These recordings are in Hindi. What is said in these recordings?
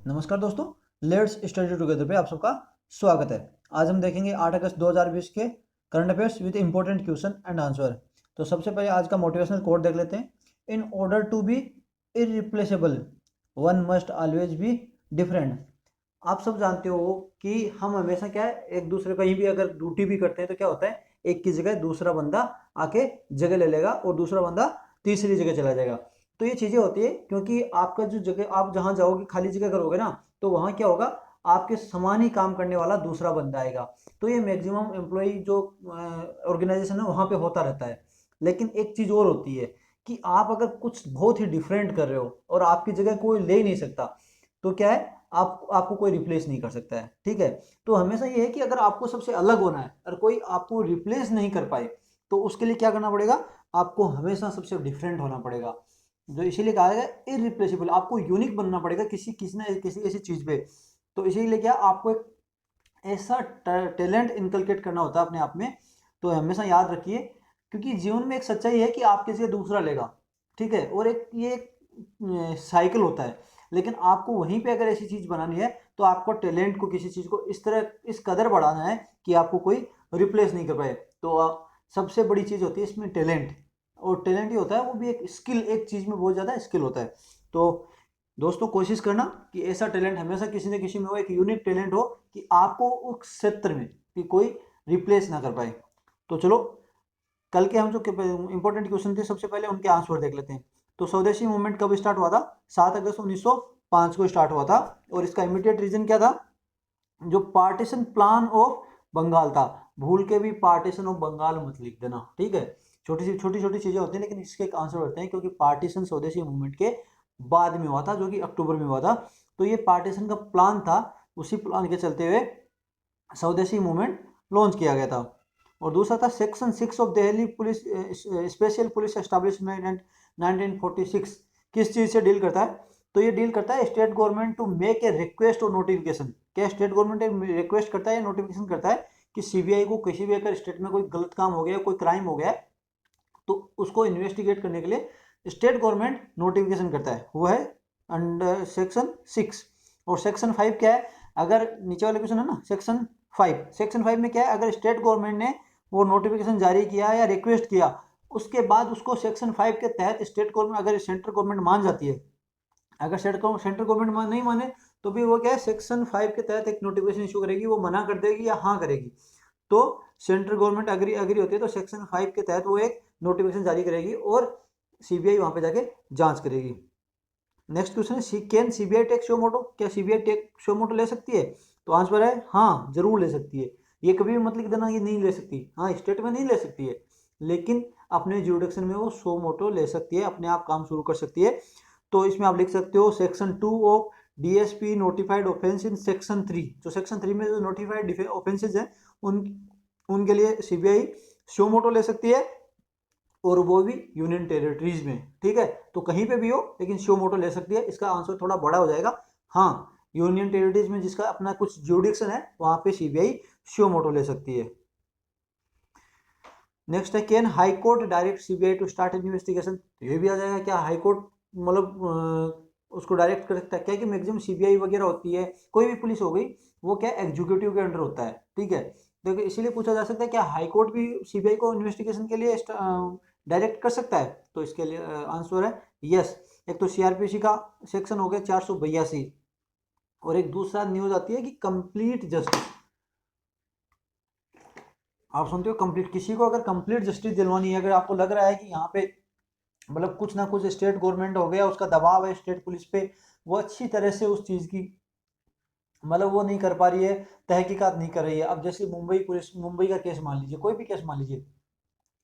नमस्कार दोस्तों, लेट्स स्टडी टुगेदर पे आप सबका स्वागत है। आज हम देखेंगे 8 अगस्त 2020 के current affairs with important question and answer. तो सबसे पहले आज का मोटिवेशनल कोट देख लेते हैं। In order to be irreplaceable one must always be different. आप सब जानते हो कि हम हमेशा क्या है, एक दूसरे कहीं भी अगर ड्यूटी भी करते हैं तो क्या होता है, एक की जगह दूसरा बंदा आके जगह ले लेगा और दूसरा बंदा तीसरी जगह चला जाएगा। तो ये चीजें होती है क्योंकि आपका जो जगह आप जहां जाओगे खाली जगह करोगे ना, तो वहां क्या होगा, आपके समान ही काम करने वाला दूसरा बंदा आएगा। तो ये मैक्सिमम एम्प्लॉय जो ऑर्गेनाइजेशन है वहां पे होता रहता है। लेकिन एक चीज और होती है कि आप अगर कुछ बहुत ही डिफरेंट कर रहे हो और आपकी जगह कोई ले ही नहीं सकता, तो क्या है, आपको कोई रिप्लेस नहीं कर सकता है। ठीक है, तो हमेशा ये है कि अगर आपको सबसे अलग होना है और कोई आपको रिप्लेस नहीं कर पाए, तो उसके लिए क्या करना पड़ेगा, आपको हमेशा सबसे डिफरेंट होना पड़ेगा। जो इसीलिए कहा गया इरिप्लेसेबल, आपको यूनिक बनना पड़ेगा किसी ऐसी चीज पे। तो इसीलिए क्या, आपको एक ऐसा टैलेंट इनकलकेट करना होता है अपने आप में। तो हमेशा याद रखिए, क्योंकि जीवन में एक सच्चाई है कि आपके से दूसरा लेगा। ठीक है, और एक ये साइकिल होता है। लेकिन आपको वहीं पे अगर ऐसी चीज बनानी है, तो आपको टैलेंट को, किसी चीज को इस तरह इस कदर बढ़ाना है कि आपको कोई रिप्लेस नहीं कर पाए। तो सबसे बड़ी चीज होती है इसमें टैलेंट। और टैलेंट ही होता है, वो भी एक स्किल, एक चीज में बहुत ज्यादा स्किल होता है। तो दोस्तों कोशिश करना कि ऐसा टैलेंट हमेशा किसी न किसी में हो, एक यूनिक टैलेंट हो कि आपको उस क्षेत्र में कि कोई रिप्लेस ना कर पाए। तो चलो, कल के हम जो इंपॉर्टेंट क्वेश्चन थे, सबसे पहले उनके आंसर देख लेते हैं। तो स्वदेशी मूवमेंट कब स्टार्ट हुआ था? 7 अगस्त 1905 को स्टार्ट हुआ था। और इसका इमीडिएट रीजन क्या था? जो पार्टीशन प्लान ऑफ बंगाल था। भूल के भी पार्टीशन ऑफ बंगाल मत लिख देना, ठीक है। छोटी छोटी चीजें होती हैं, लेकिन इसके एक आंसर होते हैं, क्योंकि पार्टीशन स्वदेशी मूवमेंट के बाद में हुआ था, जो कि अक्टूबर में हुआ था। तो ये पार्टीशन का प्लान था, उसी प्लान के चलते हुए स्वदेशी मूवमेंट लॉन्च किया गया था। और दूसरा था section 6 of Delhi police special police establishment 1946। किस चीज से डील करता है? तो ये डील करता है state government to make a request और नोटिफिकेशन। क्या स्टेट गवर्नमेंट रिक्वेस्ट करता है या नोटिफिकेशन करता है कि सीबीआई को किसी भी अगर स्टेट में कोई गलत काम हो गया, कोई क्राइम हो गया, तो उसको इन्वेस्टिगेट करने के लिए स्टेट गवर्नमेंट नोटिफिकेशन करता है। वो है अंडर सेक्शन 6। और सेक्शन 5 क्या है? अगर नीचे वाले क्वेश्चन है ना, सेक्शन 5 में क्या है, अगर स्टेट गवर्नमेंट ने वो नोटिफिकेशन जारी किया या रिक्वेस्ट किया, उसके बाद उसको सेक्शन 5 के तहत स्टेट गवर्नमेंट, अगर सेंट्रल गवर्नमेंट मान जाती है, अगर सेंट्रल गवर्नमेंट नहीं माने, तो भी वो क्या है, सेक्शन 5 के तहत एक नोटिफिकेशन इशू करेगी, वो मना कर देगी या हाँ करेगी। तो सेंट्रल गवर्नमेंट अग्री अग्री होती है, तो सेक्शन 5 के तहत वो एक नोटिफिकेशन जारी करेगी और सीबीआई वहां पे जाके जांच करेगी। नेक्स्ट क्वेश्चन है, कैन सीबीआई टेक शो मोटो? क्या सीबीआई टेक शो मोटो ले सकती है? तो आंसर है हाँ, जरूर ले सकती है। ये कभी भी मत लिख देना ये नहीं ले सकती। हाँ, स्टेट में नहीं ले सकती है, लेकिन अपने जुडिक्शन में वो शो मोटो ले सकती है, अपने आप काम शुरू कर सकती है। तो इसमें आप लिख सकते हो section 2 of DSP notified offence in section 3। जो सेक्शन 3 में जो नोटिफाइड ऑफेंसेज हैं, उन उनके लिए सीबीआई शो मोटो ले सकती है, और वो भी यूनियन टेरिटरीज में। ठीक है, तो कहीं पे भी हो, लेकिन शो मोटो ले सकती है। इसका आंसर थोड़ा बड़ा हो जाएगा। हाँ, यूनियन टेरिटरीज में जिसका अपना कुछ जुडिक्शन है, वहां पे सीबीआई शो मोटो ले सकती है। नेक्स्ट है, can high court direct CBI to start investigation? ये भी आ जाएगा। क्या हाई कोर्ट मतलब उसको डायरेक्ट कर सकता है? क्या कि मैक्सिमम सीबीआई वगैरह होती है, कोई भी पुलिस हो गई, वो क्या एग्जीक्यूटिव के अंडर होता है। ठीक है, देखो इसीलिए पूछा जा सकता है क्या हाई कोर्ट भी सीबीआई को इन्वेस्टिगेशन के लिए डायरेक्ट कर सकता है? तो इसके लिए आंसर है यस। एक तो सीआरपीसी का सेक्शन हो गया 482, और एक दूसरा न्यूज आती है कि कंप्लीट जस्टिस। आप सुनते हो कंप्लीट, किसी को अगर कंप्लीट जस्टिस दिलवानी है, अगर आपको लग रहा है कि यहाँ पे मतलब कुछ ना कुछ स्टेट गवर्नमेंट हो गया, उसका दबाव है स्टेट पुलिस पे, वो अच्छी तरह से उस चीज की मतलब वो नहीं कर पा रही है, तहकीकात नहीं कर रही है। अब जैसे मुंबई पुलिस, मुंबई का केस मान लीजिए, कोई भी केस मान लीजिए,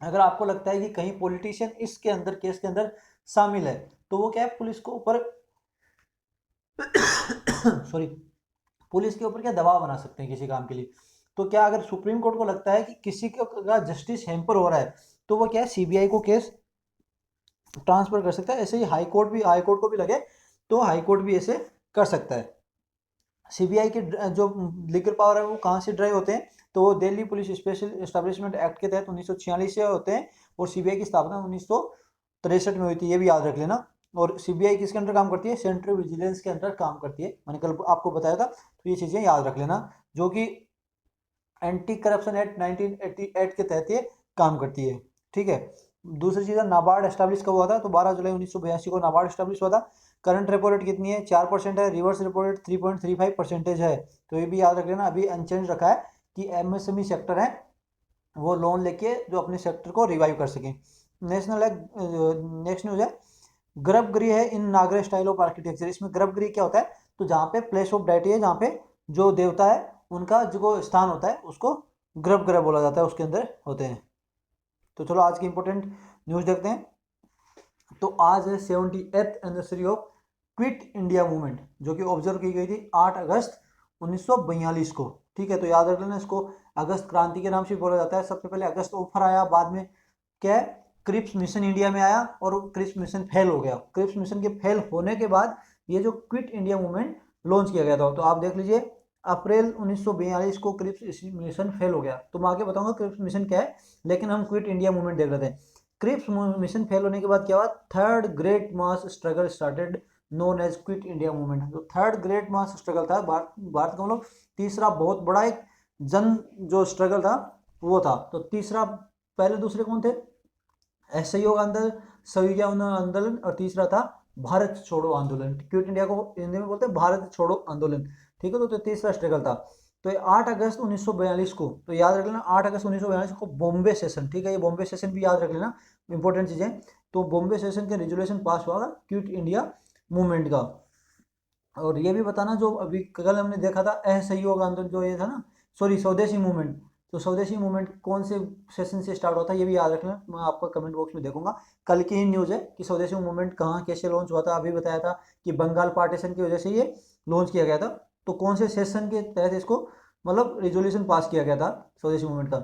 अगर आपको लगता है कि कहीं पॉलिटिशियन इसके अंदर केस के अंदर शामिल है, तो वो क्या है, पुलिस को ऊपर सॉरी, पुलिस के ऊपर क्या दबाव बना सकते हैं किसी काम के लिए। तो क्या अगर सुप्रीम कोर्ट को लगता है कि किसी का जस्टिस हैम्पर हो रहा है, तो वो क्या है, सीबीआई को केस ट्रांसफर कर सकता है। ऐसे ही हाई कोर्ट को भी लगे, तो हाई कोर्ट भी ऐसे कर सकता है। सीबीआई के जो लीगल पावर है वो कहाँ से ड्राइव होते हैं? तो वो Delhi police special establishment act के तहत 1946 से होते हैं, और सीबीआई की स्थापना 1963 में हुई थी, ये भी याद रख लेना। और सीबीआई किसके अंडर काम करती है, सेंट्रल विजिलेंस के अंडर काम करती है, मैंने कल आपको बताया था, तो ये चीज़ें याद रख लेना, जो कि एंटी करप्शन एक्ट 1988 के तहत ये काम करती है। ठीक है, दूसरी चीज़ है नाबार्ड एस्टैब्लिश कब हुआ था, तो 12 जुलाई 1982 को नाबार्ड एस्टैब्लिश हुआ था। करंट रेपो रेट कितनी है, 4% है, रिवर्स रेपो रेट 3.35% है, तो ये भी याद रख लेना, अभी अनचेंज रखा है कि एमएसएमई सेक्टर है वो लोन लेके जो अपने सेक्टर को रिवाइव कर सकें। नेशनल नेक्स्ट न्यूज है, गर्भगृह है इन नागरा स्टाइल ऑफ आर्किटेक्चर। इसमें गर्भगृह क्या होता है, तो जहाँ पे प्लेस ऑफ डेटी है, जहाँ पे जो देवता है उनका जो स्थान होता है उसको गर्भगृह बोला जाता है, उसके अंदर होते हैं। तो चलो आज की इंपॉर्टेंट न्यूज देखते हैं। तो आज है 78th anniversary of quit India Movement, जो कि ऑब्जर्व की गई थी 8 अगस्त 1942 को। ठीक है, तो याद रख लेना इसको, अगस्त क्रांति के नाम से बोला जाता है। सबसे पहले अगस्त ऑफर आया, बाद में क्या है, क्रिप्स मिशन इंडिया में आया और क्रिप्स मिशन फेल हो गया। क्रिप्स मिशन के फेल होने के बाद ये जो क्विट इंडिया मूवमेंट लॉन्च किया गया था, तो आप देख लीजिए अप्रैल 1942 को क्रिप्स मिशन फेल हो गया। तो मैं आगे बताऊंगा क्रिप्स मिशन क्या है, लेकिन हम क्विट इंडिया मूवमेंट देख लेते हैं। क्रिप्स मिशन फेल होने के बाद क्या हुआ, third great mass struggle started known as Quit India Movement. जो थर्ड ग्रेट मास स्ट्रगल था, भारत का मतलब तीसरा बहुत बड़ा एक जन जो स्ट्रगल था वो था। तो तीसरा, पहले दूसरे कौन थे, असहयोग आंदोलन, सविया आंदोलन, और तीसरा था भारत छोड़ो आंदोलन। क्विट इंडिया को हिंदी में बोलते हैं भारत छोड़ो आंदोलन। ठीक है, तो तीसरा स्ट्रगल था। तो ये 8 अगस्त 1942 को, तो याद रख लेना 8 अगस्त 1942 को बॉम्बे सेशन, ठीक है, ये बॉम्बे सेशन भी याद रख लेना, इंपॉर्टेंट चीजें। तो बॉम्बे सेशन के रेजोल्यूशन पास हुआ क्विट इंडिया मूवमेंट का। और ये भी बताना, जो अभी कल हमने देखा था असहयोग आंदोलन, जो ये था ना, सॉरी स्वदेशी मूवमेंट, तो स्वदेशी मूवमेंट कौन से सेशन से स्टार्ट होता है ये भी याद रखना, मैं आपको कमेंट बॉक्स में देखूंगा। कल की ही न्यूज़ है कि स्वदेशी मूवमेंट कहाँ कैसे लॉन्च हुआ था, अभी बताया था कि बंगाल पार्टीशन की वजह से ये लॉन्च किया गया था। तो कौन से सेशन के तहत इसको मतलब रिजोल्यूशन पास किया गया था स्वदेशी मूवमेंट का,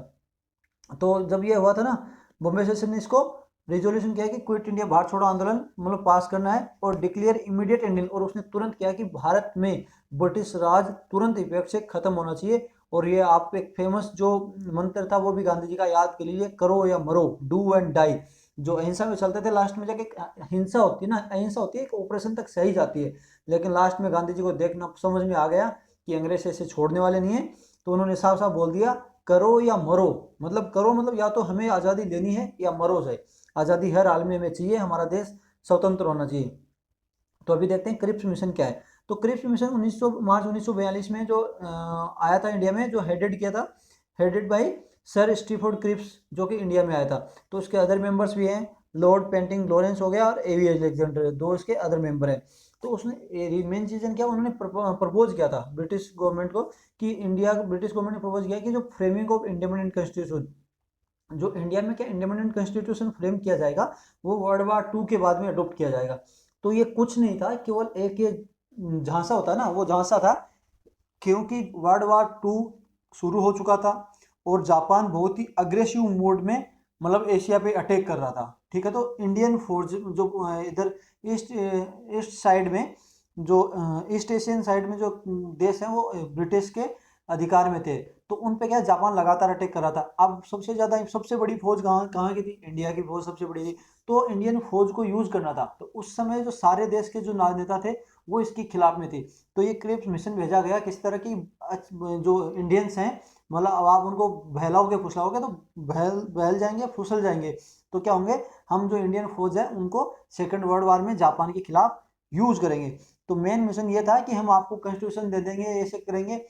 तो जब ये हुआ था ना, बॉम्बे सेशन ने इसको रिजोल्यूशन किया कि क्विट इंडिया भारत छोड़ो आंदोलन मतलब पास करना है और डिक्लेयर इमीडिएट एंडिंग, और उसने तुरंत किया कि भारत में ब्रिटिश राज तुरंत इफेक्ट से खत्म होना चाहिए। और ये आप एक फेमस जो मंत्र था वो भी गांधी जी का याद कर लीजिए, करो या मरो, डू एंड डाई। जो अहिंसा में चलते थे, लास्ट में जाके हिंसा होती है ना, अहिंसा होती है एक ऑपरेशन तक सही जाती है, लेकिन लास्ट में गांधी जी को देखना समझ में आ गया कि अंग्रेज ऐसे छोड़ने वाले नहीं है, तो उन्होंने साफ साफ बोल दिया करो या मरो। मतलब करो मतलब या तो हमें आज़ादी लेनी है या मरो जाए, आज़ादी हर हाल में हमें चाहिए, हमारा देश स्वतंत्र होना चाहिए। तो अभी देखते हैं क्रिप्स मिशन क्या है। तो क्रिप्स मिशन 1900 मार्च 1942 में जो आया था इंडिया में, जो हेडेड किया था, हेडेड बाय सर स्टीफोर्ड क्रिप्स, जो कि इंडिया में आया था। तो उसके अदर मेंबर्स भी हैं, लॉर्ड पेंटिंग लॉरेंस हो गया और एवी अलेक्जेंडर, दो इसके अदर मेंबर हैं। तो उसने मेन चीज़ क्या, उन्होंने प्रपोज किया था ब्रिटिश गवर्नमेंट को कि इंडिया, ब्रिटिश गवर्नमेंट ने प्रपोज किया कि जो फ्रेमिंग ऑफ इंडिपेंडेंट कॉन्स्टिट्यूशन, जो इंडिया में क्या इंडिपेंडेंट कॉन्स्टिट्यूशन फ्रेम किया जाएगा, वो वर्ल्ड वार 2 के बाद में अडोप्ट किया जाएगा। तो ये कुछ नहीं था, केवल एक ये झांसा होता है ना, वो झांसा था, क्योंकि वर्ल्ड वार 2 शुरू हो चुका था और जापान बहुत ही अग्रेसिव मोड में मतलब एशिया पे अटैक कर रहा था। ठीक है, तो इंडियन फोर्स जो इधर ईस्ट ईस्ट साइड में, जो ईस्ट एशियन साइड में जो देश हैं वो ब्रिटिश के अधिकार में थे, तो उन पे क्या जापान लगातार अटैक कर रहा था। अब सबसे ज़्यादा सबसे बड़ी फौज कहाँ कहाँ की थी, इंडिया की फौज सबसे बड़ी थी, तो इंडियन फौज को यूज़ करना था। तो उस समय जो सारे देश के जो नेता थे वो इसके खिलाफ में थे। तो ये क्रिप्स मिशन भेजा गया, किस तरह की जो इंडियंस हैं, मतलब अब आप उनको बहलाओगे फुसलाओगे तो बहल बहल जाएंगे, फुसल जाएंगे। तो क्या होंगे, हम जो इंडियन फौज है उनको सेकेंड वर्ल्ड वार में जापान के खिलाफ यूज करेंगे। तो मेन मिशन ये था कि हम आपको कॉन्स्टिट्यूशन दे देंगे, ऐसे करेंगे,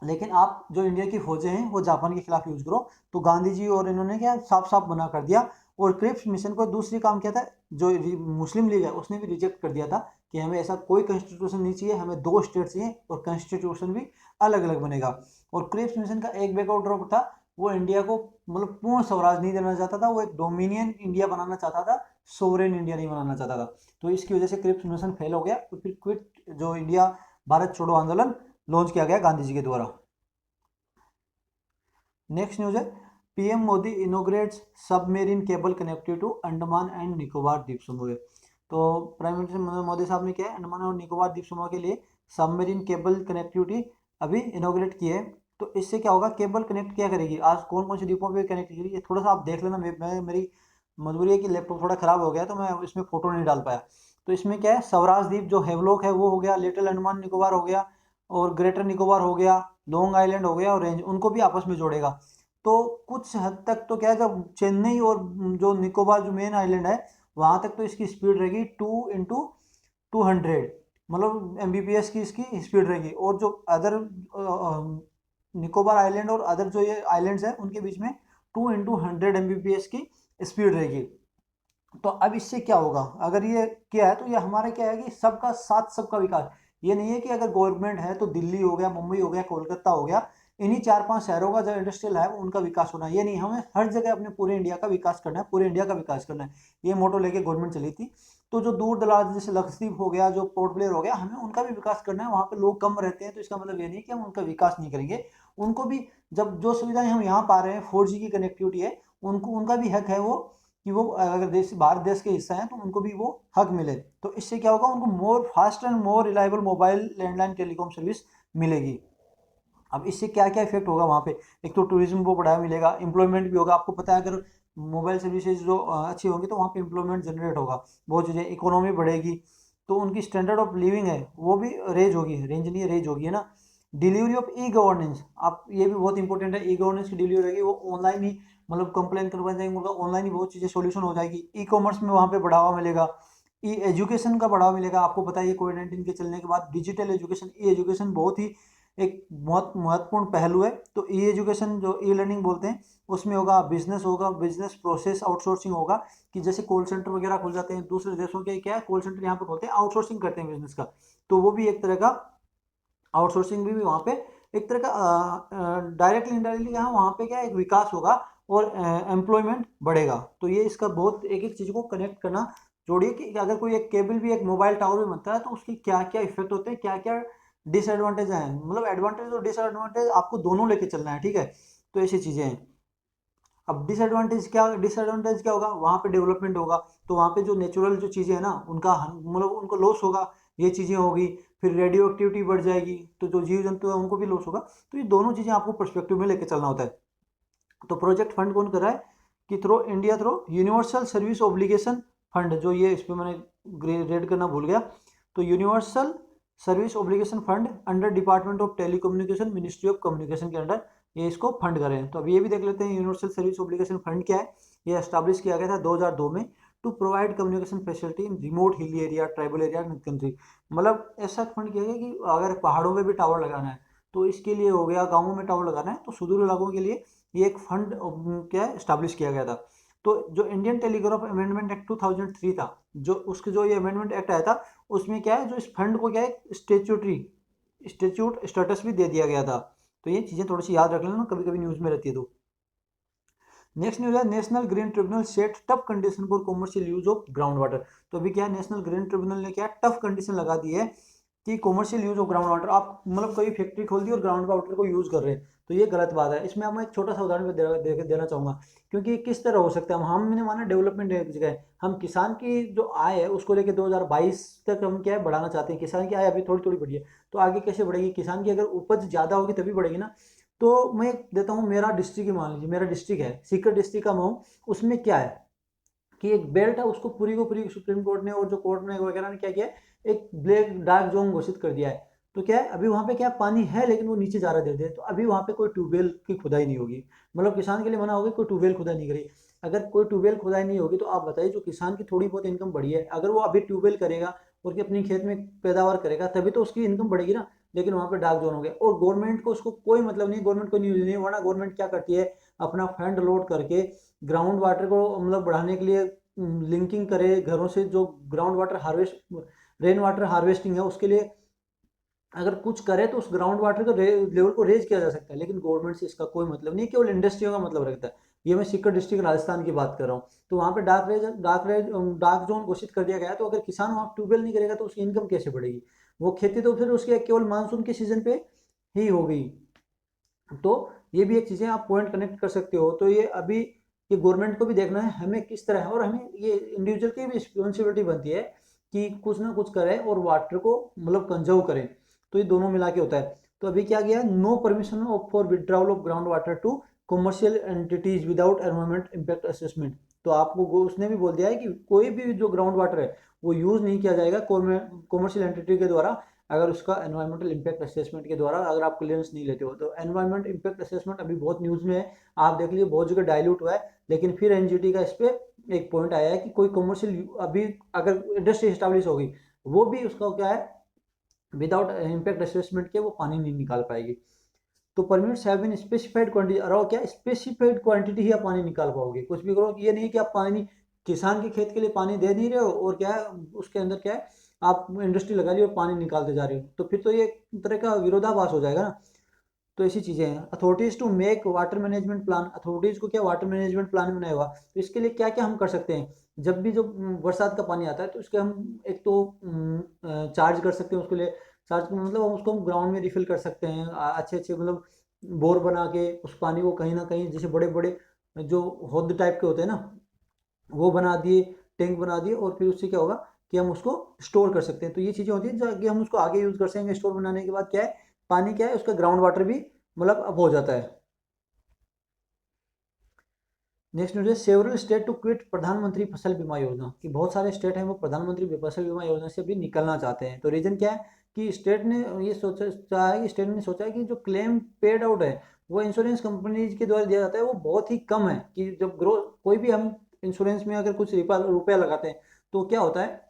लेकिन आप जो इंडिया की फौजें हैं वो जापान के खिलाफ यूज करो। तो गांधी जी और इन्होंने क्या साफ साफ मना कर दिया। और क्रिप्स मिशन को दूसरी काम किया था, जो मुस्लिम लीग है उसने भी रिजेक्ट कर दिया था कि हमें ऐसा कोई कॉन्स्टिट्यूशन नहीं चाहिए, हमें 2 स्टेट चाहिए और कॉन्स्टिट्यूशन भी अलग अलग बनेगा। और क्रिप्स मिशन का एक बैकआउट ड्रॉप था, वो इंडिया को मतलब पूर्ण स्वराज नहीं देना चाहता था, वो एक डोमिनियन इंडिया बनाना चाहता था, सोवरेन इंडिया नहीं बनाना चाहता था। तो इसकी वजह से क्रिप्स मिशन फेल हो गया, तो फिर क्विट जो इंडिया भारत छोड़ो आंदोलन लॉन्च किया गया गांधी जी के द्वारा। नेक्स्ट न्यूज है, PM Modi inaugurates submarine cable connected to Andaman and Nicobar द्वीप समूह। तो प्राइम मिनिस्टर मोदी साहब ने क्या है, अंडमान और निकोबार द्वीप समूह के लिए सबमेरीन केबल कनेक्टिविटी अभी इनोग्रेट की है। तो इससे क्या होगा, केबल कनेक्ट क्या करेगी, आज कौन कौन से द्वीपों पे कनेक्ट करेगी, थोड़ा सा आप देख लेना, मैं मेरी मजबूरी है कि लैपटॉप थोड़ा ख़राब हो गया तो मैं इसमें फ़ोटो नहीं डाल पाया। तो इसमें क्या है, स्वराज द्वीप जो हेवलॉक है वो हो गया, लिटिल अंडमान निकोबार हो गया और ग्रेटर निकोबार हो गया, लॉन्ग आइलैंड हो गया और रेंज, उनको भी आपस में जोड़ेगा। तो कुछ हद तक तो क्या है, जब चेन्नई और जो निकोबार जो मेन आइलैंड है वहाँ तक तो इसकी स्पीड रहेगी 2 × 200, मतलब एमबीपीएस की इसकी स्पीड रहेगी। और जो अदर निकोबार आइलैंड और अदर जो ये आइलैंड्स हैं उनके बीच में 2 × 100 एमबीपीएस की स्पीड रहेगी। तो अब इससे क्या होगा, अगर ये किया है तो ये हमारा क्या है कि सबका साथ सबका विकास। ये नहीं है कि अगर गवर्नमेंट है तो दिल्ली हो गया, मुंबई हो गया, कोलकाता हो गया, इन्हीं 4-5 शहरों का जो इंडस्ट्रियल है उनका विकास होना है। ये नहीं, हमें हर जगह अपने पूरे इंडिया का विकास करना है, पूरे इंडिया का विकास करना है। ये मोटो लेके गवर्नमेंट चली थी। तो जो दूर दराज जैसे लक्षद्वीप हो गया, जो पोर्ट ब्लेयर हो गया, हमें उनका भी विकास करना है। वहाँ पे लोग कम रहते हैं तो इसका मतलब ये नहीं कि हम उनका विकास नहीं करेंगे। उनको भी, जब जो सुविधाएं हम यहाँ पा रहे हैं, 4G की कनेक्टिविटी है, उनको उनका भी हक है वो, कि वो अगर देश भारत देश के हिस्सा हैं तो उनको भी वो हक मिले। तो इससे क्या होगा, उनको more fast and more reliable mobile landline telecom service मिलेगी। अब इससे क्या क्या इफेक्ट होगा वहाँ पे, एक तो टूरिज्म को बढ़ावा मिलेगा, एम्प्लॉयमेंट भी होगा। आपको पता है अगर मोबाइल सर्विसेज जो अच्छी होंगी तो वहाँ पे एम्प्लॉयमेंट जनरेट होगा, बहुत चीज़ें, इकोनॉमी बढ़ेगी। तो उनकी स्टैंडर्ड ऑफ लिविंग है वो भी रेज होगी, रेंज नहीं रेज होगी, है ना। डिलीवरी ऑफ ई गवर्नेंस, आप ये भी बहुत इंपॉर्टेंट है, ई गवर्नेंस की डिलीवरी रहेगी, वो ऑनलाइन ही, मतलब कंप्लेन करवा जाएंगे उनका, ऑनलाइन ही बहुत चीज़ें सोल्यूशन हो जाएगी। ई कॉमर्स में वहाँ पे बढ़ावा मिलेगा, ई एजुकेशन का बढ़ावा मिलेगा। आपको पता है ये कोविड-19 के चलने के बाद डिजिटल एजुकेशन, ई एजुकेशन बहुत ही एक बहुत महत्वपूर्ण पहलू है। तो ई एजुकेशन जो ई लर्निंग बोलते हैं उसमें होगा, बिजनेस होगा, बिजनेस प्रोसेस आउटसोर्सिंग होगा, कि जैसे कॉल सेंटर वगैरह खुल जाते हैं दूसरे देशों के, क्या है कॉल सेंटर यहाँ पे खोलते हैं, आउटसोर्सिंग करते हैं बिजनेस का। तो वो भी एक तरह का आउटसोर्सिंग भी वहाँ पे एक तरह का डायरेक्टली इनडायरेक्टली यहाँ वहाँ पे क्या है, एक विकास होगा और एम्प्लॉयमेंट बढ़ेगा। तो ये इसका बहुत एक एक चीज़ को कनेक्ट करना, जोड़िए कि अगर कोई एक केबल भी, एक मोबाइल टावर भी बनता है तो उसकी क्या क्या इफेक्ट होते हैं, क्या क्या डिसएडवांटेज हैं, मतलब एडवांटेज और डिसएडवांटेज आपको दोनों लेके चलना है, ठीक है। तो ऐसी चीज़ें हैं। अब डिसएडवांटेज क्या होगा, वहाँ पे डेवलपमेंट होगा तो वहाँ पे जो नेचुरल जो चीज़ें हैं ना उनका मतलब उनको लॉस होगा, ये चीज़ें होगी। फिर रेडियो एक्टिविटी बढ़ जाएगी तो जो जीव जंतु है उनको भी लॉस होगा। तो ये दोनों चीज़ें आपको पर्सपेक्टिव में लेके चलना होता है। तो प्रोजेक्ट फंड कौन कर रहा है, कि through universal service obligation fund, जो ये इस पर मैंने रेड करना भूल गया। तो universal service obligation fund under department of telecommunication, ministry of communication के अंडर ये इसको फंड कर रहे हैं। तो अब ये भी देख लेते हैं यूनिवर्सल सर्विस ऑब्लिगेशन फंड क्या है। ये एस्टैब्लिश किया गया था 2002 में, to provide communication facility in remote hill area, tribal area country. मतलब ऐसा फंड किया गया कि अगर पहाड़ों में भी टावर लगाना है तो इसके लिए हो गया, गाँवों में टावर लगाना है तो सुदूर इलाकों के लिए ये एक फंड क्या है स्टैब्लिश किया गया था। तो जो इंडियन टेलीग्राफ अमेंडमेंट एक्ट 2003 था, जो उसके जो ये अमेंडमेंट एक्ट आया था उसमें क्या है, जो इस फंड को क्या है स्टेच्यूट स्टेटस भी दे दिया गया था। तो ये चीज़ें थोड़ी सी याद रख लेना, कभी कभी न्यूज़ में रहती है। तो नेक्स्ट न्यूज़ है, national green tribunal set tough condition for commercial use of ground water. तो अभी क्या है, नेशनल ग्रीन ट्रिब्यूनल ने क्या टफ कंडीशन लगा दी है कि commercial use of ground water, आप मतलब कोई फैक्ट्री खोल दी और ग्राउंड वाटर को यूज कर रहे हैं तो ये गलत बात है। इसमें मैं एक छोटा सा उदाहरण देना चाहूंगा, क्योंकि किस तरह हो सकता है, हमने माना डेवलपमेंट एक जगह है, हम किसान की जो आय है उसको लेके 2022 तक हम क्या है बढ़ाना चाहते हैं। किसान की आय अभी थोड़ी थोड़ी बढ़ी है तो आगे कैसे बढ़ेगी, किसान की अगर उपज ज़्यादा होगी तभी बढ़ेगी ना। तो मैं देता हूँ, मेरा डिस्ट्रिक्ट ही मान लीजिए, मेरा डिस्ट्रिक्ट है सीकर डिस्ट्रिक्ट का मैं हूँ, उसमें क्या है कि एक बेल्ट है उसको पूरी को पूरी सुप्रीम कोर्ट ने और जो कोर्ट ने वगैरह ने क्या किया है, एक ब्लैक डार्क जोन घोषित कर दिया है। तो क्या है, अभी वहाँ पे क्या पानी है लेकिन वो नीचे जा रहा देते हैं, तो अभी वहाँ पे कोई ट्यूबवेल की खुदाई नहीं होगी, मतलब किसान के लिए मना होगी, कोई ट्यूबवेल खुदाई नहीं करेगी। अगर कोई ट्यूबवेल खुदाई नहीं होगी तो आप बताइए, जो किसान की थोड़ी बहुत इनकम बढ़ी है, अगर वो अभी ट्यूबवेल करेगा और कि अपनी खेत में पैदावार करेगा तभी तो उसकी इनकम बढ़ेगी ना। लेकिन वहाँ पे डार्क जोन हो गया और गवर्नमेंट को उसको कोई मतलब नहीं, गवर्नमेंट को न्यूज नहीं, वरना गवर्नमेंट क्या करती है, अपना फंड लोड करके ग्राउंड वाटर को मतलब बढ़ाने के लिए लिंकिंग करे घरों से, जो ground water harvest, rain water harvesting है उसके लिए अगर कुछ करे तो उस ग्राउंड वाटर को लेवल को रेज किया जा सकता है। लेकिन गवर्नमेंट से इसका कोई मतलब नहीं, केवल इंडस्ट्रियों का मतलब रखता है। ये मैं सीकर डिस्ट्रिक्ट राजस्थान की बात कर रहा हूँ। तो वहाँ पे डार्क जोन घोषित कर दिया गया है। तो अगर किसान वहाँ ट्यूबवेल नहीं करेगा तो उसकी इनकम कैसे बढ़ेगी, वो खेती तो फिर उसके केवल मानसून के सीजन पे ही होगी। तो ये भी एक चीज़ें आप पॉइंट कनेक्ट कर सकते हो। तो ये अभी ये गवर्नमेंट को भी देखना है हमें किस तरह है, और हमें ये इंडिविजुअल की भी रिस्पॉन्सिबिलिटी बनती है कि कुछ ना कुछ करें और वाटर को मतलब कंजर्व करें। तो ये दोनों मिला के होता है। तो अभी क्या गया, no permission for withdrawal of ground water to commercial entities without environment impact assessment. तो आपको उसने भी बोल दिया है कि कोई भी जो ग्राउंड वाटर है वो यूज़ नहीं किया जाएगा कॉमर्शियल एंटिटी के द्वारा, अगर उसका एनवायरमेंटल इम्पैक्ट असेसमेंट के द्वारा अगर आप क्लियरेंस नहीं लेते हो। तो एनवायरमेंट इम्पैक्ट असेसमेंट अभी बहुत न्यूज़ में है, आप देख लीजिए बहुत जगह डाइल्यूट हुआ है, लेकिन फिर एनजीटी का इस पर एक पॉइंट आया है कि कोई कॉमर्शियल अभी अगर इंडस्ट्री इस्टेब्लिश होगी वो भी उसका क्या है विदाउट इम्पैक्ट असेसमेंट के वो पानी नहीं निकाल पाएगी। तो permits have been specified quantity, और क्या स्पेसिफाइड क्वांटिटी ही आप पानी निकाल पाओगे, कुछ भी करो। ये नहीं कि आप पानी किसान के खेत के लिए पानी दे नहीं रहे हो और क्या है उसके अंदर क्या है आप इंडस्ट्री लगा रही हो और पानी निकालते जा रहे हो, तो फिर तो ये एक तरह का विरोधाभास हो जाएगा ना। तो ऐसी चीज़ें हैं। Authorities to make water management plan, authorities को क्या वाटर मैनेजमेंट प्लान बनाया हुआ, तो इसके लिए क्या क्या हम कर सकते हैं। जब भी जो बरसात का पानी आता है तो उसके हम एक तो चार्ज कर सकते हैं, उसके लिए चार्ज मतलब उसको हम ग्राउंड में रिफिल कर सकते हैं अच्छे अच्छे मतलब बोर बना के उस पानी को कहीं ना कहीं, जैसे बड़े बड़े जो हौद टाइप के होते हैं ना वो बना दिए, टैंक बना दिए, और फिर उससे क्या होगा कि हम उसको स्टोर कर सकते हैं। तो ये चीज़ें होती हैं जो कि हम उसको आगे यूज़ कर सकेंगे। स्टोर बनाने के बाद क्या है पानी क्या है उसका ग्राउंड वाटर भी मतलब अब हो जाता है। नेक्स्ट न्यूज है सेवरल स्टेट टू क्विट प्रधानमंत्री फसल बीमा योजना, कि बहुत सारे स्टेट हैं वो प्रधानमंत्री फसल बीमा योजना से भी निकलना चाहते हैं। तो रीजन क्या है कि स्टेट ने ये सोचा है कि स्टेट ने सोचा है कि जो क्लेम पेड आउट है वो इंश्योरेंस कंपनीज के द्वारा दिया जाता है वो बहुत ही कम है। कि जब ग्रो कोई भी हम इंश्योरेंस में अगर कुछ रुपया लगाते हैं तो क्या होता है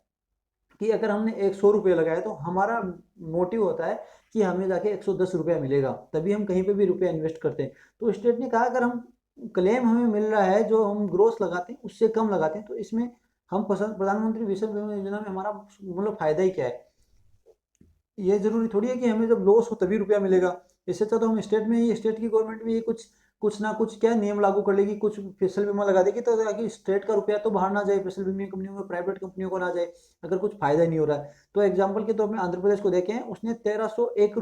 कि अगर हमने 100 रुपये लगाया तो हमारा मोटिव होता है कि हमें जाके 110 रुपया मिलेगा, तभी हम कहीं पे भी रुपया इन्वेस्ट करते हैं। तो स्टेट ने कहा अगर हम क्लेम हमें मिल रहा है जो हम ग्रोथ लगाते हैं उससे कम लगाते हैं तो इसमें हम प्रधानमंत्री फसल बीमा योजना में हमारा मतलब फायदा ही क्या है। ये जरूरी थोड़ी है कि हमें जब लॉस हो तभी रुपया मिलेगा। इससे अच्छा तो हम स्टेट में ही, स्टेट की गवर्नमेंट भी कुछ कुछ ना कुछ क्या नियम लागू कर लेगी, कुछ फसल बीमा लगा देगी तो ताकि स्टेट का रुपया तो बाहर ना जाए, फसल बीमा कंपनियों को, प्राइवेट कंपनियों को ना जाए अगर कुछ फायदा ही नहीं हो रहा है। तो एग्जाम्पल के तौर पर आंध्र प्रदेश को देखें, उसने 1301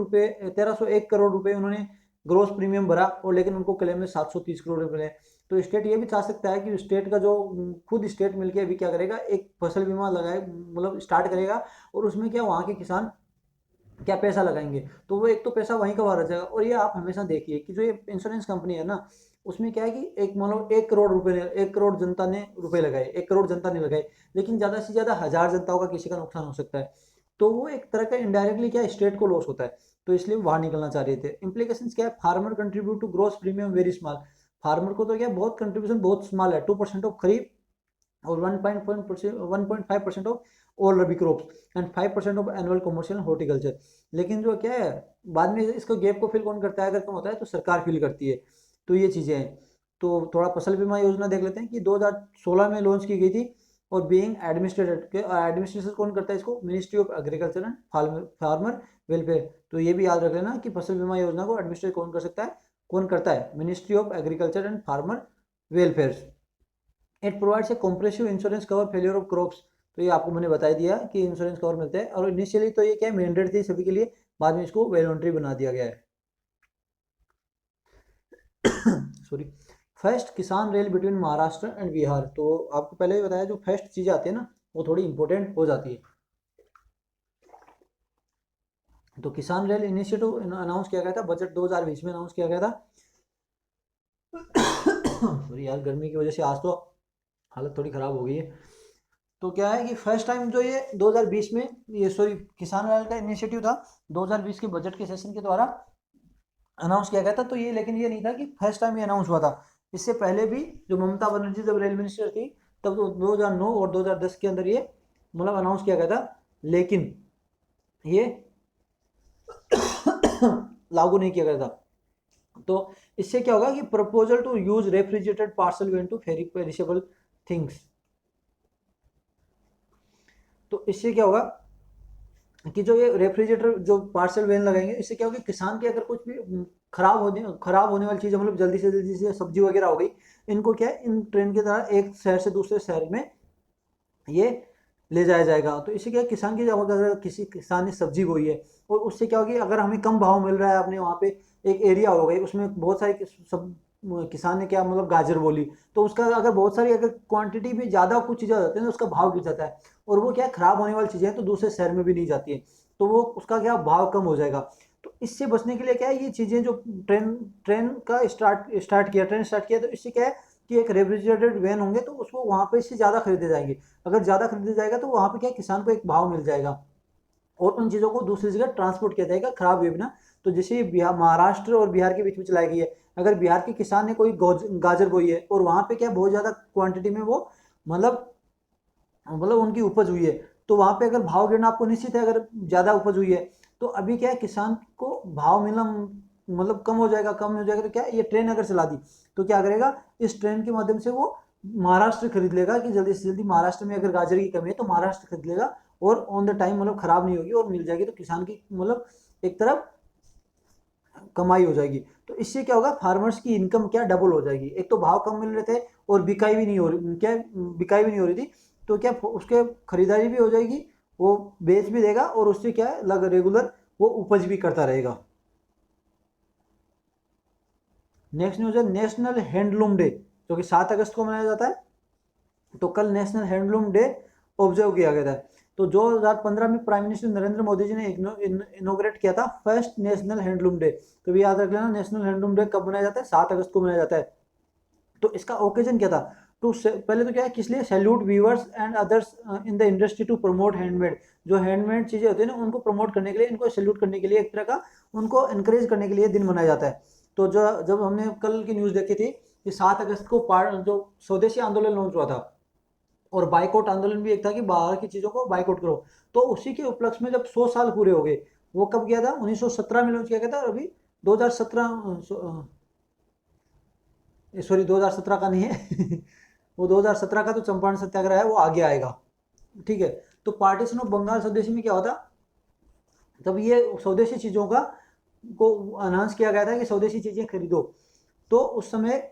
रुपये उन्होंने ग्रोस प्रीमियम भरा और लेकिन उनको क्लेम में 730 करोड़ रुपये मिले। तो स्टेट ये भी चाह सकता है कि स्टेट का जो खुद स्टेट मिलकर अभी क्या करेगा एक फसल बीमा लगाए मतलब स्टार्ट करेगा, और उसमें क्या वहाँ के किसान क्या पैसा लगाएंगे तो वो एक तो पैसा वहीं का वहाँ रह जाएगा। और ये आप हमेशा देखिए कि जो ये इंश्योरेंस कंपनी है ना उसमें क्या है कि एक मान लो 1 करोड़ रुपए ने 1 करोड़ जनता ने रुपए लगाए, 1 करोड़ जनता ने लगाए, लेकिन ज़्यादा से ज़्यादा 1000 जनताओं का किसी का नुकसान हो सकता है। तो वो एक तरह का इनडायरेक्टली क्या स्टेट को लॉस होता है, तो इसलिए वो बाहर निकलना चाह रहे थे। इंप्लीकेशन क्या है, farmer contribute to gross premium very small, farmer को तो क्या बहुत कंट्रीब्यूशन बहुत स्मॉल है, 2% ऑफ खरीफ और 1.5% of all rabi crops and 5% of annual commercial horticulture. लेकिन जो क्या है बाद में इसको गैप को फिल कौन करता है, अगर कम होता है तो सरकार फिल करती है। तो ये चीज़ें हैं। तो थोड़ा फसल बीमा योजना देख लेते हैं कि 2016 में लॉन्च की गई थी, और बीइंग एडमिनिस्ट्रेटेड, एडमिनिस्ट्रेशन कौन करता है इसको, ministry of agriculture and farmer welfare. तो ये भी याद रख लेना कि फसल बीमा योजना को एडमिनिस्ट्रेट कौन कर सकता है, कौन करता है, ministry of agriculture and farmer welfare. It provides a compressive insurance cover failure of crops. तो ये आपको मैंने बता दिया कि इंश्योरेंस कवर मिलता है, और इनिशियली तो ये क्या है मैंडेट थी सभी के लिए, बाद में इसको वॉलंटरी बना दिया गया है। सॉरी। फर्स्ट किसान rail between Maharashtra and Bihar, तो आपको पहले ही बताया जो फर्स्ट चीज़ें आती है ना वो थोड़ी इंपॉर्टेंट हो जाती है। तो किसान रेल इनिशिएटिव अनाउंस किया गया था, बजट 2020 में अनाउंस किया गया था। सॉरी यार गर्मी की वजह से आज तो हालत थोड़ी ख़राब हो गई है। तो क्या है कि फर्स्ट टाइम जो ये 2020 में ये सॉरी किसान रेल का इनिशिएटिव था 2020 के बजट के सेशन के द्वारा अनाउंस किया गया था। तो ये लेकिन ये नहीं था कि फर्स्ट टाइम ये अनाउंस हुआ था, इससे पहले भी जो ममता बनर्जी जब रेल मिनिस्टर थी तब तो 2009 और 2010 के अंदर ये मतलब अनाउंस किया गया था, लेकिन ये लागू नहीं किया गया था। तो इससे क्या होगा कि proposal to use refrigerated parcel van to ferry perishable things. तो इससे क्या होगा कि जो ये रेफ्रिजरेटर जो पार्सल वैन लगाएंगे इससे क्या होगा कि किसान के अगर कुछ भी खराब होने वाली चीज़ मतलब जल्दी से सब्जी वगैरह हो गई, इनको क्या है इन ट्रेन के द्वारा एक शहर से दूसरे शहर में ये ले जाया जाएगा। तो इससे क्या है किसान की जब अगर किसी किसान ने सब्जी बोई है और उससे क्या होगी अगर हमें कम भाव मिल रहा है अपने वहाँ पे एक एरिया हो गई उसमें बहुत सारे सब किसान ने क्या मतलब गाजर बोली, तो उसका अगर बहुत सारी अगर क्वांटिटी में ज़्यादा कुछ चीज़ें हो जाती है तो उसका भाव गिर जाता है, और वो क्या खराब होने वाली चीज़ें हैं तो दूसरे शहर में भी नहीं जाती है, तो वो उसका क्या भाव कम हो जाएगा। तो इससे बचने के लिए क्या है ये चीज़ें जो ट्रेन ट्रेन का स्टार्ट किया तो इससे क्या है कि एक रेफ्रिजरेटेड वैन होंगे तो उसको वहाँ पे से ज़्यादा खरीदे जाएंगे। अगर ज़्यादा खरीदे जाएगा तो वहाँ पे क्या किसान को एक भाव मिल जाएगा और उन चीज़ों को दूसरी जगह ट्रांसपोर्ट किया जाएगा खराब हुए बिना। तो जैसे बिहार, महाराष्ट्र और बिहार के बीच में चलाई गई है। अगर बिहार के किसान ने कोई गाजर बोई है और वहाँ पे क्या बहुत ज़्यादा क्वांटिटी में वो मतलब उनकी उपज हुई है, तो वहाँ पे अगर भाव गिरना आपको निश्चित है, अगर ज़्यादा उपज हुई है तो अभी क्या है किसान को भाव मिलना कम हो जाएगा। कम हो जाएगा तो क्या ये ट्रेन अगर चला दी तो क्या करेगा, इस ट्रेन के माध्यम से वो महाराष्ट्र खरीद लेगा कि जल्दी से जल्दी महाराष्ट्र में अगर गाजर की कमी है तो महाराष्ट्र खरीद लेगा और ऑन द टाइम खराब नहीं होगी और मिल जाएगी। तो किसान की एक तरफ कमाई हो जाएगी। तो इससे क्या होगा, फार्मर्स की इनकम क्या डबल हो जाएगी। एक तो भाव कम मिल रहे थे और बिकाई भी नहीं हो रही, क्या बिकाई भी नहीं हो रही थी, तो क्या उसके खरीदारी भी हो जाएगी, वो बेच भी देगा और उससे क्या है लग रेगुलर वो उपज भी करता रहेगा। नेक्स्ट न्यूज है नेशनल हैंडलूम डे, जो कि 7 अगस्त को मनाया जाता है। तो कल नेशनल हैंडलूम डे ऑब्जर्व किया गया था। तो 2015 में प्राइम मिनिस्टर नरेंद्र मोदी जी ने इनोग्रेट किया था फर्स्ट नेशनल हैंडलूम डे। तो भी याद रख लेना, नेशनल हैंडलूम डे कब मनाया जाता है, 7 अगस्त को मनाया जाता है। तो इसका ओकेजन क्या था, टू पहले तो क्या है, किस लिए, salute weavers and others in the industry to promote handmade. जो हैंडमेड चीजें होती है ना उनको प्रमोट करने के लिए, इनको सैल्यूट करने के लिए, एक तरह का उनको इनकरेज करने के लिए दिन मनाया जाता है। तो जो जब हमने कल की न्यूज देखी थी कि 7 अगस्त को जो स्वदेशी आंदोलन लॉन्च हुआ था और बाइकआउट आंदोलन भी एक था कि बाहर की चीजों को बाइकआउट करो, तो उसी के उपलक्ष्य में जब 100 साल पूरे हो गए, वो कब किया था, 1917 में लॉन्च किया गया था। अभी 2017 सॉरी 2017 का नहीं है वो 2017 का तो चंपारण सत्याग्रह है, वो आगे आएगा। ठीक है, तो पार्टीशन ऑफ बंगाल स्वदेशी में क्या होता, तब ये स्वदेशी चीज़ों का को अनाउंस किया गया था कि स्वदेशी चीज़ें खरीदो। तो उस समय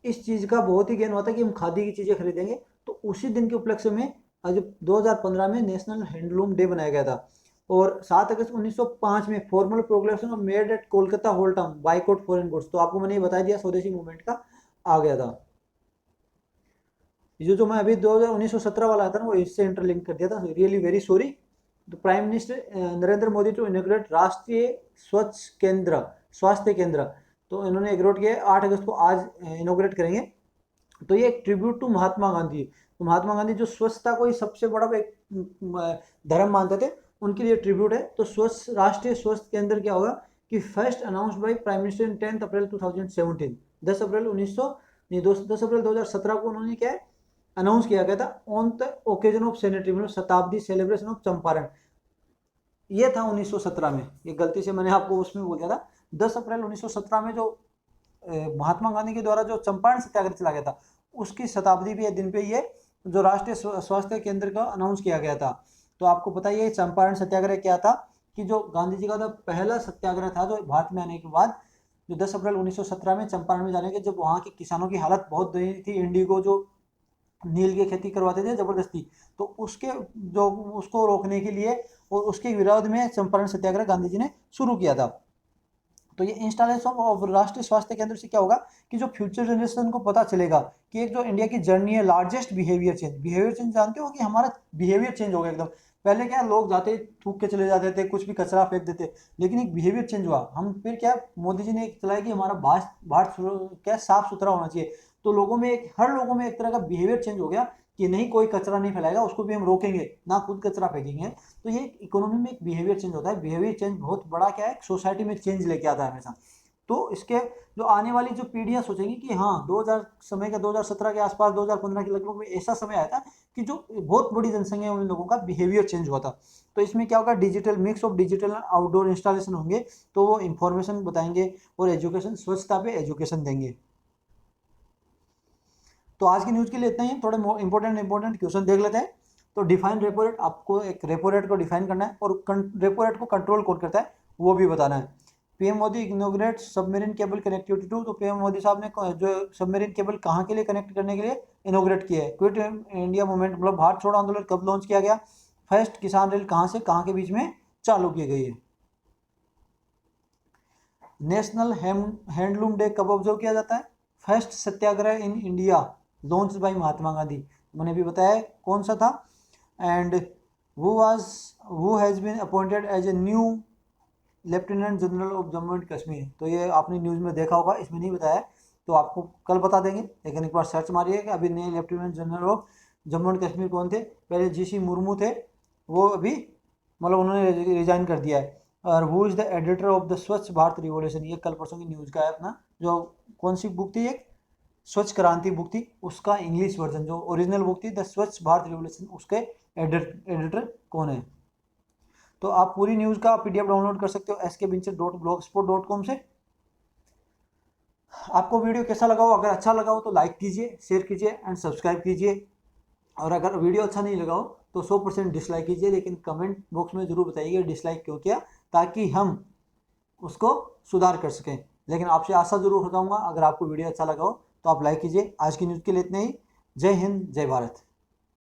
इस चीज़ का बहुत ही ज्ञान हुआ था कि हम खादी की चीज़ें खरीदेंगे। तो उसी दिन के उपलक्ष्य में आज 2015 में नेशनल हैंडलूम डे बनाया गया था। और 7 अगस्त 1905 में formal proclamation of made at Kolkata होल्टम बाइकआउट फॉरेन गुड्स। तो आपको मैंने ये बता दिया स्वदेशी मूवमेंट का आ गया था। जो मैं अभी 1917 वाला था ना वो इससे इंटरलिंक कर दिया था, रियली वेरी सॉरी। तो prime minister Narendra Modi to inaugurate Rashtriya Swachh केंद्र स्वास्थ्य केंद्र, तो इन्होंने इनोग्रेट किया 8 अगस्त को, आज इनोग्रेट करेंगे। तो ये एक ट्रिब्यूट टू महात्मा गांधी। तो महात्मा गांधी जो स्वच्छता को ही सबसे बड़ा एक धर्म मानते थे, उनके लिए ट्रिब्यूट है। तो स्वच्छ राष्ट्रीय स्वास्थ्य केंद्र क्या होगा कि first announced by prime minister in 10 अप्रैल 2017, 10 अप्रैल 1900 नहीं 10 अप्रैल 2017 को उन्होंने क्या है अनाउंस किया गया था on the occasion of sanitary शताब्दी सेलिब्रेशन ऑफ चंपारण। ये था 1917 में, ये गलती से मैंने आपको उसमें बोल दिया था। 10 अप्रैल 1917 में जो महात्मा गांधी के द्वारा जो चंपारण सत्याग्रह चला गया था, उसकी शताब्दी भी दिन पे ये जो राष्ट्रीय स्वास्थ्य केंद्र का अनाउंस किया गया था। तो आपको पता ही है चंपारण सत्याग्रह क्या था, कि जो गांधी जी का जो पहला सत्याग्रह था जो भारत में आने के बाद, जो 10 अप्रैल 1917 में चंपारण में जाने के, जब वहाँ के किसानों की हालत बहुत बुरी थी, इंडिगो जो नील की खेती करवाते थे जबरदस्ती, तो उसके जो उसको रोकने के लिए और उसके विरोध में चंपारण सत्याग्रह गांधी जी ने शुरू किया था। तो ये इंस्टॉलेशन ऑफ राष्ट्रीय स्वास्थ्य केंद्र से क्या होगा कि जो फ्यूचर जनरेशन को पता चलेगा कि एक जो इंडिया की जर्नी है लार्जेस्ट बिहेवियर चेंज जानते हो कि हमारा बिहेवियर चेंज हो गया एकदम। पहले क्या लोग जाते थूक के चले जाते थे, कुछ भी कचरा फेंक देते, लेकिन एक बिहेवियर चेंज हुआ। हम फिर क्या मोदी जी ने एक चलाया कि हमारा भारत क्या साफ सुथरा होना चाहिए। तो लोगों में हर लोगों में एक तरह का बिहेवियर चेंज हो गया कि नहीं कोई कचरा नहीं फैलाएगा, उसको भी हम रोकेंगे ना, खुद कचरा फेंकेंगे। तो ये इकोनॉमी में एक बिहेवियर चेंज होता है। बिहेवियर चेंज बहुत बड़ा क्या है, सोसाइटी में चेंज लेके आता है हमेशा। तो इसके जो आने वाली जो पीढ़ियां सोचेंगी कि हाँ 2000 समय का 2017 के आसपास 2015 के लगभग में ऐसा समय आया था कि जो बहुत बड़ी जनसंख्या उन लोगों का बिहेवियर चेंज हुआ था। तो इसमें क्या होगा, digital mix of digital and outdoor installation होंगे, तो वो इंफॉर्मेशन बताएंगे और एजुकेशन स्वच्छता पे एजुकेशन देंगे। तो आज की न्यूज़ के लिए इतना ही। थोड़े इंपॉर्टेंट क्वेश्चन देख लेते हैं। तो डिफाइन रेपो रेट, आपको एक रेपो रेट को डिफाइन करना है और रेपो रेट को कंट्रोल कौन करता है वो भी बताना है। PM Modi inaugurate submarine cable connectivity to, तो पीएम मोदी साहब ने जो सबमरीन केबल कहाँ के लिए कनेक्ट करने के लिए इनोग्रेट किया है। क्विट इंडिया मूवमेंट मतलब भारत छोड़ो आंदोलन कब लॉन्च किया गया। फर्स्ट किसान रेल कहाँ से कहाँ के बीच में चालू की गई है। नेशनल हैंडलूम डे कब ऑब्जर्व किया जाता है। First satyagraha in India launch by Mahatma Gandhi, मैंने भी बताया कौन सा था। एंड वो has been appointed as a new lieutenant general of Jammu and Kashmir, तो ये आपने न्यूज़ में देखा होगा, इसमें नहीं बताया तो आपको कल बता देंगे, लेकिन एक बार सर्च मारिए कि अभी नए lieutenant general of Jammu and Kashmir कौन थे। पहले जीसी मुर्मू थे, वो अभी मतलब उन्होंने रिजाइन कर दिया है। और who is the editor of the स्वच्छ भारत रिवॉल्यूशन, ये कल परसों की न्यूज़ का है अपना, जो कौन सी बुक थी, एक स्वच्छ क्रांति बुक थी, उसका इंग्लिश वर्जन जो ओरिजिनल बुक थी द स्वच्छ भारत रिवॉल्यूशन, उसके एडिटर कौन है। तो आप पूरी न्यूज़ का PDF डाउनलोड कर सकते हो skvincent.blogspot.com से। आपको वीडियो कैसा लगा हो, अगर अच्छा लगा हो तो लाइक कीजिए, शेयर कीजिए एंड सब्सक्राइब कीजिए। और अगर वीडियो अच्छा नहीं लगा हो तो 100% डिसलाइक कीजिए, लेकिन कमेंट बॉक्स में ज़रूर बताइए डिसलाइक क्यों किया, ताकि हम उसको सुधार कर सकें। लेकिन आपसे आशा ज़रूर रखूँगा, अगर आपको वीडियो अच्छा लगा हो तो आप लाइक कीजिए। आज की न्यूज़ के लिए इतना ही। जय हिंद, जय भारत।